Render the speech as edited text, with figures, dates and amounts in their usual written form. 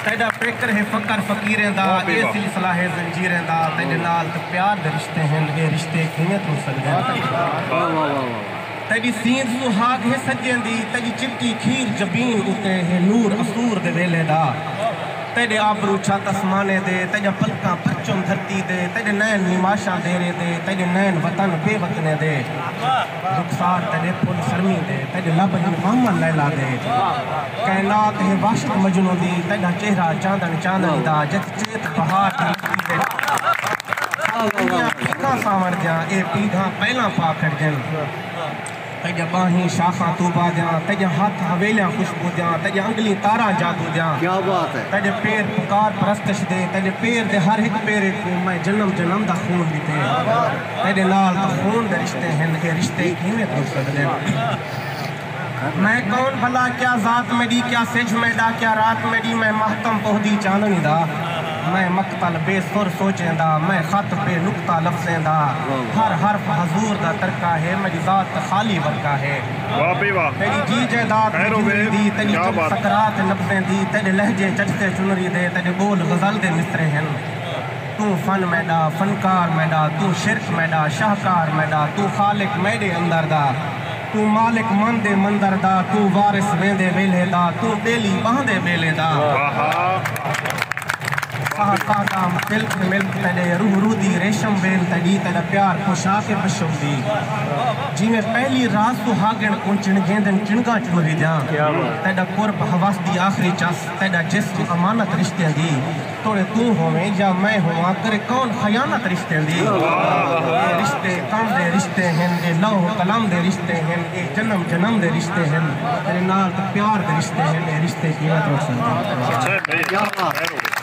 तेरा फिक्र है फकर फकीरें दा ये सिलसिला है जंजीरें दा तेरे नाल ते प्यार दे रिश्ते हैं ये रिश्ते किवें तू सकदे तेरी सींध सुहाग है सज्जें दी तेरी चिट्टी खीर जबीन उते है नूर असूर दे वेले दा तेरे आबरू छत आसमाने दे तेरे पलकां परचम धरती दे तेरे नैन निमाशा देरे दे तेरे नैन वतन बेवतने दे रुखसार तेरे फुल सरमी दे तेरे लब मोहम्मद लैला दे कायनात है वाशिक मजनू दी तेरा चेहरा चांदन चांदनी दा जित चेत बहार दे दुनिया पीघा सावर जा ए पीघा पहला पाखड़ जन तेजा बाही शाखा तू बाजा तेजा हाथ हवेलियां खुशबू दिया तेजा अंगली तारा जादू दिया क्या बात है तेजे पैर पुकार परस्तश दे तेजे पैर दे हर एक पैर को मैं जन्म जन्म दा खून दीते तेरे नाल दा खून दे रिश्ते हैं ये रिश्ते किवें तू सकदे मैं कौन भला क्या जात मेरी क्या सिज मेरा क्या रात मेरी मैं महतम पहुदी चांदनी दा मैं मकतल बेसुर सोचेंदा मैं खत पे नुक्ता लफ्ज़ेंदा हर हर्फ हजूर दा तरका है मेरी जात खाली वर्का है तेरी जी जायदाद दी तेरी सकरात लफ्ज़ें दी तेरे लहजे चटते चुनरी दे तेरे बोल गजल दे मिसरे हैं तू फन मैडा फनकार मैडा तू शिरक मैडा शाहकार मैडा तू खालिक मैडे अंदर दा तू मालिक मन दे मंदर दा तू वारिस वेंदे वेले दा तू बेली बांदे बेले दा मिल्क तेरे रूह रूदी रेशम बेल तड़ी तेरा प्यार पोशाक बशम दी जिमें पहली रात सुहागण को चिणगेंदन चिणगा चुनरी जा तेरा कुर्ब हवास दी आखिरी चस तेरा जिस्म अमानत रिश्ते दी तोड़े तू होवे या मैं होवा करे कौन खयानत रिश्ते दी ये रिश्ते काम दे रिश्ते हैं ये लौह कलम दे रिश्ते हैं ये जन्म जन्म दे रिश्ते हैं तेरे नाल प्यार दे रिश्ते हैं ये रिश्ते कीमत रख सकते हैं।